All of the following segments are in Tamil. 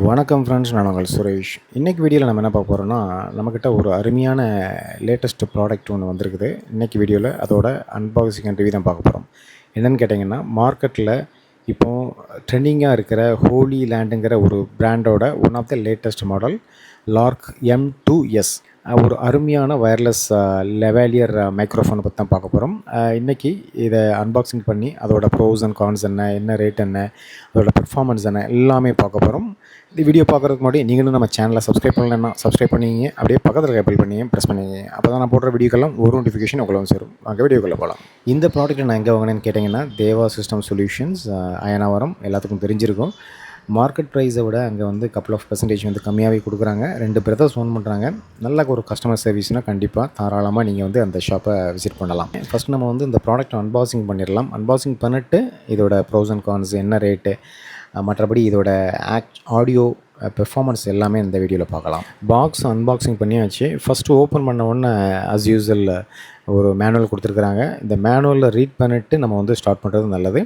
வணக்கம் ஃப்ரெண்ட்ஸ், நான் உங்கள் சுரேஷ். இன்றைக்கி வீடியோவில் நம்ம என்ன பார்க்க போகிறோம்னா, நம்மக்கிட்ட ஒரு அருமையான லேட்டஸ்ட் ப்ராடக்ட் ஒன்று வந்திருக்குது. இன்றைக்கி வீடியோவில் அதோட அன்பாக்சிங் அண்ட் ரிவ்யூ தான் பார்க்க போகிறோம். என்னென்னு கேட்டிங்கன்னா, மார்க்கெட்டில் இப்போது ட்ரெண்டிங்காக இருக்கிற ஹோலி லேண்டுங்கிற ஒரு பிராண்டோட one of the latest model Lark M2S ஒரு அருமையான வயர்லெஸ் லெவாலியர் மைக்ரோஃபோனை பற்றி தான் பார்க்க போகிறோம். இன்றைக்கி இதை அன்பாக்சிங் பண்ணி அதோட ப்ரோஸ் அண்ட் கான்ஸ் என்ன ரேட் என்ன, அதோட பெர்ஃபார்மன்ஸ் என்ன எல்லாமே பார்க்க போகிறோம். இந்த வீடியோ பார்க்குறதுக்கு முன்னாடி நீங்களும் நம்ம சேனலை சப்ஸ்கிரைப் பண்ணலன்னா சப்ஸ்கிரைப் பண்ணிங்க, அப்படியே பக்கத்தில் பெல் பண்ணிங்க ப்ரெஸ் பண்ணிங்க. அப்போ தான் நான் போடுற வீடியோக்கெல்லாம் ஒரு நோட்டிஃபிகேஷன் உங்களுக்கு சேரும். அங்கே வீடியோக்குள்ளே போகலாம். இந்த ப்ராடக்ட்டை நான் எங்கே வாங்கினேன்னு கேட்டிங்கன்னா, தேவா சிஸ்டம் சொல்யூஷன்ஸ், அயனாவரம். எல்லாத்துக்கும் தெரிஞ்சிருக்கும். மார்க்கெட் ப்ரைஸை விட அங்கே வந்து கப்புள் ஆஃப் பெர்சன்டேஜ் வந்து கம்மியாகவே கொடுக்குறாங்க. 2 பிரதர்ஸ் ஓன் பண்ணுறாங்க. நல்ல ஒரு கஸ்டமர் சர்வீஸ்னால் கண்டிப்பாக தாராளமாக நீங்கள் வந்து அந்த ஷாப்பை விசிட் பண்ணலாம். ஃபஸ்ட் நம்ம வந்து இந்த ப்ராடக்ட் அன்பாக்சிங் பண்ணிடலாம். அன்பாக்சிங் பண்ணிவிட்டு இதோட ப்ரோஸ் அண்ட் கான்ஸ் என்ன ரேட்டு, மற்றபடி இதோட ஆடியோ பெர்ஃபார்மன்ஸ் எல்லாமே இந்த வீடியோவில் பார்க்கலாம். பாக்ஸ் அன்பாக்சிங் பண்ணியாச்சு. ஃபஸ்ட்டு ஓப்பன் பண்ண உடனே ஆஸ் யூஸ்வல் ஒரு மேனுவல் கொடுத்துருக்குறாங்க. இந்த மேனுவலில் ரீட் பண்ணிவிட்டு நம்ம வந்து ஸ்டார்ட் பண்ணுறது நல்லது.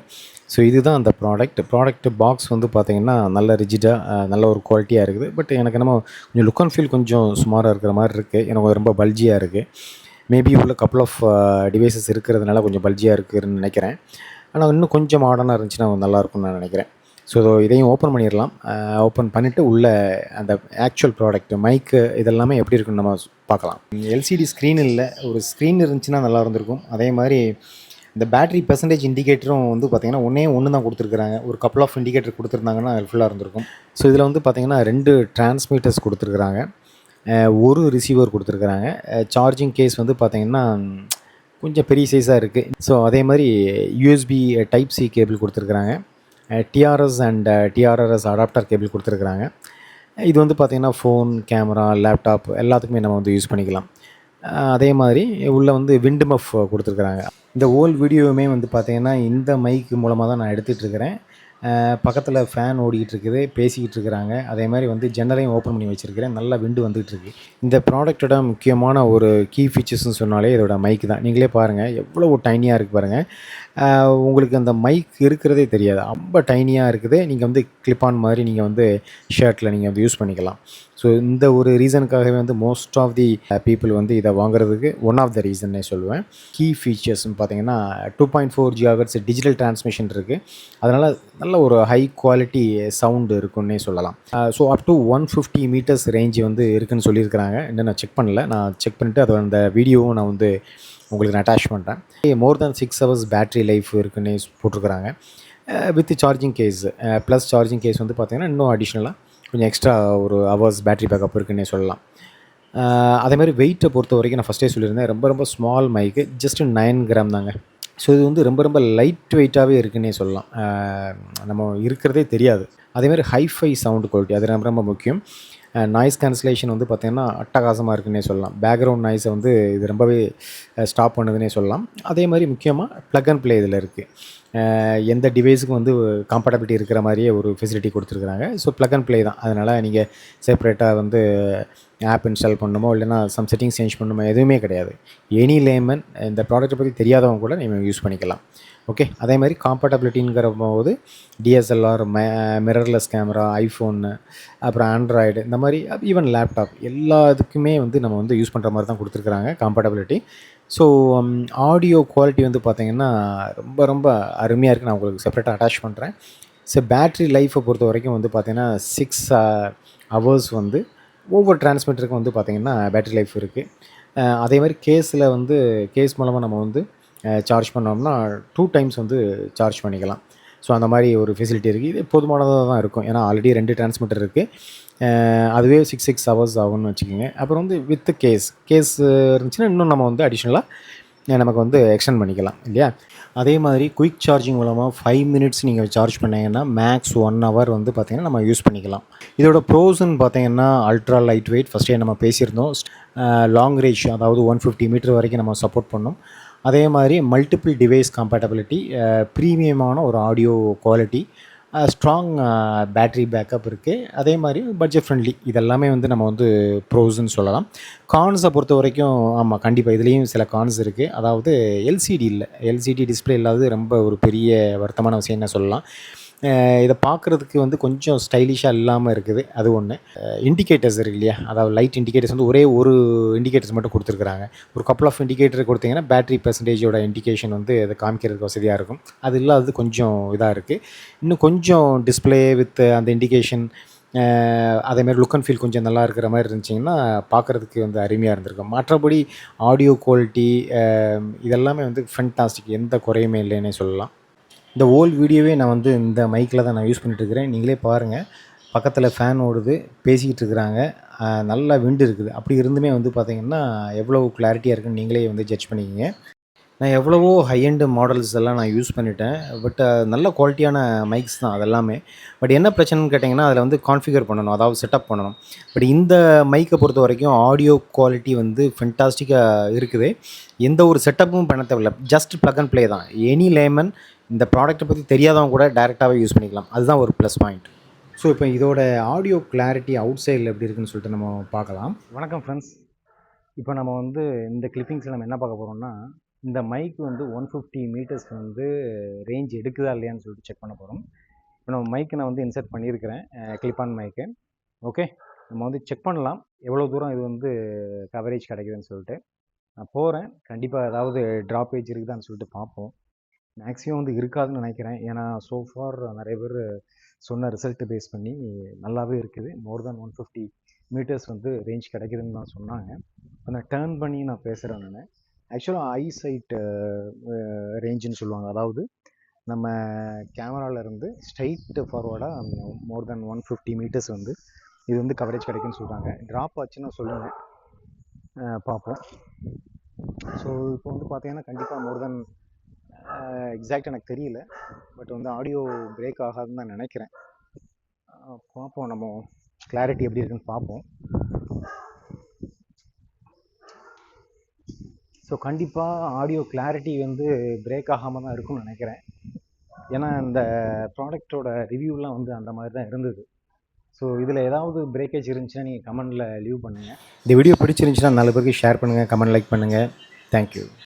ஸோ இதுதான் அந்த ப்ராடக்ட் பாக்ஸ் வந்து பார்த்திங்கன்னா நல்ல ரிஜிடாக நல்ல ஒரு குவாலிட்டியாக இருக்குது. பட் எனக்கு என்னமோ கொஞ்சம் லுக் அண்ட் ஃபீல் கொஞ்சம் சுமாராக இருக்கிற மாதிரி இருக்குது. எனக்கு ரொம்ப பல்ஜியாக இருக்குது. மேபி உள்ள கப்புள் ஆஃப் டிவைசஸ் இருக்கிறதுனால கொஞ்சம் பல்ஜியாக இருக்குதுன்னு நினைக்கிறேன். ஆனால் இன்னும் கொஞ்சம் மாடர்னாக இருந்துச்சுன்னா நல்லாயிருக்கும்னு நான் நினைக்கிறேன். ஸோ இதையும் ஓப்பன் பண்ணிடலாம். ஓப்பன் பண்ணிவிட்டு உள்ள அந்த ஆக்சுவல் ப்ராடக்ட் மைக்கு இதெல்லாமே எப்படி இருக்குன்னு நம்ம பார்க்கலாம். எல்சிடி ஸ்க்ரீன் இல்லை, ஒரு ஸ்க்ரீன் இருந்துச்சுன்னா நல்லா இருந்திருக்கும். அதே மாதிரி இந்த பேட்டரி பெர்சன்டேஜ் இண்டிகேட்டரும் வந்து பார்த்திங்கன்னா ஒன்று தான் கொடுத்துருக்குறாங்க. ஒரு கப்புள் ஆஃப் இண்டிகேட்டர் கொடுத்துருந்தாங்கன்னா ஹெல்ப்ஃபுல்லாக இருந்திருக்கும். ஸோ இதில் வந்து பார்த்திங்கன்னா 2 டிரான்ஸ்மிட்டர்ஸ் கொடுத்துருக்குறாங்க, ஒரு ரிசீவர் கொடுத்துருக்குறாங்க. சார்ஜிங் கேஸ் வந்து பார்த்திங்கன்னா கொஞ்சம் பெரிய சைஸாக இருக்குது. ஸோ அதே மாதிரி யூஎஸ்பி டைப் சி கேபிள் கொடுத்துருக்குறாங்க. TRS and TRRS adapter cable கொடுத்துருக்குறாங்க. இது வந்து பார்த்திங்கன்னா ஃபோன், கேமரா, லேப்டாப் எல்லாத்துக்குமே நம்ம வந்து யூஸ் பண்ணிக்கலாம். அதே மாதிரி உள்ளே வந்து விண்ட் மஃப் கொடுத்துருக்குறாங்க. இந்த ஹோல் வீடியோவுமே வந்து பார்த்திங்கன்னா இந்த மைக் மூலமாக தான் நான் எடுத்துகிட்ருக்கிறேன். பக்கத்தில் ஃபேன் ஓடிக்கிட்டு இருக்குது, பேசிக்கிட்டு இருக்கிறாங்க. அதே மாதிரி வந்து ஜன்னலையும் ஓப்பன் பண்ணி வச்சுருக்கிறேன். நல்லா விண்டு வந்துகிட்ருக்கு. இந்த ப்ராடக்ட்டோட முக்கியமான ஒரு கீ ஃபீச்சர்ஸ்னு சொன்னாலே இதோட மைக் தான். நீங்களே பாருங்கள் எவ்வளோ டைனியாக இருக்குது பாருங்கள். உங்களுக்கு அந்த மைக் இருக்கிறதே தெரியாது, ரொம்ப டைனியாக இருக்குது. நீங்கள் வந்து கிளிப் ஆன் மாதிரி நீங்கள் வந்து ஷர்ட்டில் நீங்கள் வந்து யூஸ் பண்ணிக்கலாம். ஸோ இந்த ஒரு ரீசனுக்காகவே வந்து மோஸ்ட் ஆஃப் தி பீப்புள் வந்து இதை வாங்குறதுக்கு ஒன் ஆஃப் த ரீசன்னே சொல்லுவேன். கீ ஃபீச்சர்ஸ்னு பார்த்தீங்கன்னா 2.4 GHz டிஜிட்டல் டிரான்ஸ்மிஷன் இருக்குது. அதனால் நல்ல ஒரு ஹை குவாலிட்டி சவுண்டு இருக்குன்னே சொல்லலாம். So up to 150 metres range வந்து இருக்குதுன்னு சொல்லியிருக்கிறாங்க. இன்னும் நான் செக் பண்ணல. நான் செக் பண்ணிவிட்டு அதோட அந்த வீடியோவும் நான் வந்து உங்களுக்கு நான் அட்டாச் பண்ணுறேன். More than 6 hours battery life இருக்குன்னு போட்டிருக்கிறாங்க. With charging case plus charging case வந்து பார்த்திங்கன்னா இன்னும் அடிஷ்னலாக கொஞ்சம் எக்ஸ்ட்ரா ஒரு ஹவர்ஸ் பேட்ரி பேக்கப் இருக்குன்னே சொல்லலாம். அதேமாதிரி வெயிட்டை பொறுத்த வரைக்கும் நான் ஃபஸ்ட்டே சொல்லியிருந்தேன், ரொம்ப ஸ்மால் மைக்கு, ஜஸ்ட்டு 9 கிராம் தாங்க. ஸோ இது வந்து ரொம்ப லைட் வெயிட்டாகவே இருக்குன்னே சொல்லலாம். நம்ம இருக்கிறதே தெரியாது. அதேமாதிரி ஹைஃபை சவுண்டு குவாலிட்டி அது ரொம்ப முக்கியம். நாய்ஸ் கேன்சலேஷன் வந்து பார்த்திங்கன்னா அட்டகாசமாக இருக்குன்னே சொல்லலாம். பேக்ரவுண்ட் நாய்ஸை வந்து இது ரொம்பவே ஸ்டாப் பண்ணுதுன்னே சொல்லலாம். அதே மாதிரி முக்கியமாக ப்ளக் அண்ட் ப்ளே இதில் இருக்குது. எந்த டிவைஸுக்கும் வந்து கம்பேட்டபிலிட்டி இருக்கிற மாதிரியே ஒரு ஃபெசிலிட்டி கொடுத்துருக்குறாங்க. ஸோ ப்ளக் அண்ட் ப்ளே தான். அதனால் நீங்கள் செப்பரேட்டாக வந்து ஆப் இன்ஸ்டால் பண்ணணுமோ இல்லைனா சம் செட்டிங்ஸ் சேஞ்ச் பண்ணணுமோ எதுவுமே கிடையாது. எனி லேமன் இந்த ப்ராடக்ட்டை பற்றி தெரியாதவங்க கூட நீங்கள் யூஸ் பண்ணிக்கலாம். ஓகே. அதே மாதிரி காம்பேட்டபிலிட்டிங்கிற போது டிஎஸ்எல்ஆர், மிரர்லெஸ் கேமரா, ஐஃபோனு, அப்புறம் ஆண்ட்ராய்டு, இந்த மாதிரி ஈவன் லேப்டாப் எல்லாத்துக்குமே வந்து நம்ம வந்து யூஸ் பண்ணுற மாதிரி தான் கொடுத்துருக்குறாங்க காம்பேட்டபிலிட்டி. ஸோ ஆடியோ குவாலிட்டி வந்து பார்த்திங்கன்னா ரொம்ப அருமையாக இருக்குது. நான் உங்களுக்கு செப்பரேட்டாக அட்டாச் பண்ணுறேன். ஸோ பேட்ரி லைஃப்பை பொறுத்த வரைக்கும் வந்து பார்த்திங்கன்னா 6 hours வந்து ஒவ்வொரு டிரான்ஸ்மிட்டருக்கும் வந்து பார்த்திங்கன்னா பேட்ரி லைஃப் இருக்குது. அதே மாதிரி கேஸ் மூலமாக நம்ம வந்து சார்ஜ் பண்ணோம்னா 2 times வந்து சார்ஜ் பண்ணிக்கலாம். ஸோ அந்த மாதிரி ஒரு ஃபெசிலிட்டி இருக்குது. இது போதுமானதாக தான் இருக்கும். ஏன்னா ஆல்ரெடி 2 டிரான்ஸ்மிட்டர் இருக்குது. அதுவே 6 hours ஆகும்னு வச்சுக்கோங்க. அப்புறம் வந்து வித் கேஸ் இருந்துச்சுன்னா இன்னும் நம்ம வந்து அடிஷ்னலாக நமக்கு வந்து எக்ஸ்டெண்ட் பண்ணிக்கலாம் இல்லையா. அதே மாதிரி குயிக் சார்ஜிங் மூலமாக 5 minutes நீங்கள் சார்ஜ் பண்ணிங்கன்னா மேக்ஸ் 1 hour வந்து பார்த்திங்கன்னா நம்ம யூஸ் பண்ணிக்கலாம். இதோட ப்ரோஸ்ன்னு பார்த்திங்கன்னா அல்ட்ரா லைட் வெயிட் ஃபஸ்ட்டே நம்ம பேசியிருந்தோம். லாங் ரேஞ்ச் அதாவது 150 மீட்டர் வரைக்கும் நம்ம சப்போர்ட் பண்ணோம். அதே மாதிரி மல்டிபிள் டிவைஸ் கம்பேட்டபிலிட்டி, ப்ரீமியமான ஒரு audio quality, strong battery backup இருக்குது. அதே மாதிரி பட்ஜெட் ஃப்ரெண்ட்லி. இதெல்லாமே வந்து நம்ம வந்து ப்ரோஸ்ன்னு சொல்லலாம். கான்ஸை பொறுத்த வரைக்கும் ஆமாம் கண்டிப்பாக இதுலேயும் சில கான்ஸ் இருக்குது. அதாவது எல்சிடி டிஸ்பிளே இல்லாதது ரொம்ப ஒரு பெரிய வருத்தமான விஷயம்னு சொல்லலாம். இதை பார்க்குறதுக்கு வந்து கொஞ்சம் ஸ்டைலிஷாக இல்லாமல் இருக்குது, அது ஒன்று. இண்டிகேட்டர்ஸ் இருக்கு இல்லையா, அதாவது லைட் இண்டிகேட்டர்ஸ் வந்து ஒரே ஒரு இண்டிகேட்டர்ஸ் மட்டும் கொடுத்துருக்குறாங்க. ஒரு கப்புள் ஆஃப் இண்டிகேட்டர் கொடுத்தீங்கன்னா பேட்டரி பெர்சன்டேஜோட இண்டிகேஷன் வந்து அதை காமிக்கிறதுக்கு வசதியாக இருக்கும். அது இல்லாதது கொஞ்சம் இதாக இருக்குது. இன்னும் கொஞ்சம் டிஸ்பிளே வித் அந்த இண்டிகேஷன் அதேமாதிரி லுக் அண்ட் ஃபீல் கொஞ்சம் நல்லா இருக்கிற மாதிரி இருந்துச்சிங்கன்னா பார்க்குறதுக்கு வந்து அருமையாக இருந்திருக்கும். மற்றபடி ஆடியோ குவாலிட்டி இதெல்லாமே வந்து ஃபென்டாஸ்டிக், எந்த குறையுமே இல்லைன்னே சொல்லலாம். இந்த ஹோல் வீடியோவே நான் வந்து இந்த மைக்கில் தான் நான் யூஸ் பண்ணிட்டுருக்கிறேன். நீங்களே பாருங்கள், பக்கத்தில் ஃபேன் ஓடுது, பேசிக்கிட்டு இருக்கிறாங்க, நல்லா விண்டு இருக்குது. அப்படி இருந்துமே வந்து பார்த்திங்கன்னா எவ்வளோ கிளாரிட்டியாக இருக்குன்னு நீங்களே வந்து ஜட்ஜ் பண்ணிக்கிங்க. நான் எவ்வளவோ ஹை எண்ட் மாடல்ஸ் எல்லாம் நான் யூஸ் பண்ணிட்டேன். பட் நல்ல குவாலிட்டியான மைக்ஸ் தான் அதெல்லாமே. பட் என்ன பிரச்சனைன்னு கேட்டிங்கன்னா, அதில் வந்து கான்ஃபிகர் பண்ணணும், அதாவது செட்டப் பண்ணணும். பட் இந்த மைக்கை பொறுத்த வரைக்கும் ஆடியோ குவாலிட்டி வந்து ஃபென்டாஸ்டிக்காக இருக்குது. எந்த ஒரு செட்டப்பும் பண்ண தேவையில்ல. ஜஸ்ட் ப்ளக் அண்ட் ப்ளே தான். எனி லேமன் இந்த ப்ராடக்ட்டை பற்றி தெரியாதவங்க கூட டைரெக்டாகவே யூஸ் பண்ணிக்கலாம். அதுதான் ஒரு ப்ளஸ் பாயிண்ட். ஸோ இப்போ இதோட ஆடியோ கிளாரிட்டி அவுட் சைடில் எப்படி இருக்குன்னு சொல்லிட்டு நம்ம பார்க்கலாம். வணக்கம் ஃப்ரெண்ட்ஸ். இப்போ நம்ம வந்து இந்த கிளிப்பிங்ஸில் நம்ம என்ன பார்க்க போகிறோம்னா, இந்த மைக் வந்து 150 மீட்டர்ஸ்க்கு வந்து ரேஞ்ச் எடுக்குதா இல்லையான்னு சொல்லிட்டு செக் பண்ண போகிறோம். இப்போ நம்ம மைக்கை நான் வந்து இன்சர்ட் பண்ணியிருக்கிறேன், கிளிப் ஆன் மைக்கு. ஓகே, நம்ம வந்து செக் பண்ணலாம் எவ்வளோ தூரம் இது வந்து கவரேஜ் கிடைக்குதுன்னு சொல்லிட்டு. நான் போகிறேன், கண்டிப்பாக ஏதாவது ட்ராப்பேஜ் இருக்குதான்னு சொல்லிட்டு பார்ப்போம். மேக்ஸிமம் வந்து இருக்காதுன்னு நினைக்கிறேன். ஏன்னா ஸோஃபார் நிறைய பேர் சொன்ன ரிசல்ட்டு பேஸ் பண்ணி நல்லாவே இருக்குது. மோர் தேன் 150 மீட்டர்ஸ் வந்து ரேஞ்ச் கிடைக்குதுன்னு தான் சொன்னாங்க. இப்போ நான் டேர்ன் பண்ணி நான் பேசுகிறேன் நான். ஆக்சுவலாக ஐ சைட் ரேஞ்சுன்னு சொல்லுவாங்க. அதாவது நம்ம கேமராவிலேருந்து ஸ்ட்ரைட்டு ஃபார்வர்டாக மோர் தேன் 150 மீட்டர்ஸ் வந்து இது வந்து கவரேஜ் கிடைக்குன்னு சொல்கிறாங்க. ட்ராப் ஆச்சுன்னா சொல்லுங்கள், பார்ப்போம். ஸோ இப்போ வந்து பார்த்தீங்கன்னா கண்டிப்பாக மோர் தென் எக்ஸாக்ட் எனக்கு தெரியல. பட் வந்து ஆடியோ பிரேக் ஆகாதுன்னு தான் நினைக்கிறேன். பார்ப்போம், நம்ம கிளாரிட்டி எப்படி இருக்குன்னு பார்ப்போம். ஸோ கண்டிப்பாக ஆடியோ கிளாரிட்டி வந்து பிரேக் ஆகாமல் தான் இருக்கும்னு நினைக்கிறேன். ஏன்னா இந்த ப்ராடக்டோட ரிவ்யூலாம் வந்து அந்த மாதிரி தான் இருந்தது. ஸோ இதில் ஏதாவது பிரேக்கேஜ் இருந்துச்சுன்னா நீங்கள் கமெண்டில் லீவ் பண்ணுங்கள். இந்த வீடியோ பிடிச்சிருந்துச்சுன்னா 4 பேருக்கு ஷேர் பண்ணுங்கள், கமெண்ட் லைக் பண்ணுங்கள். தேங்க்யூ.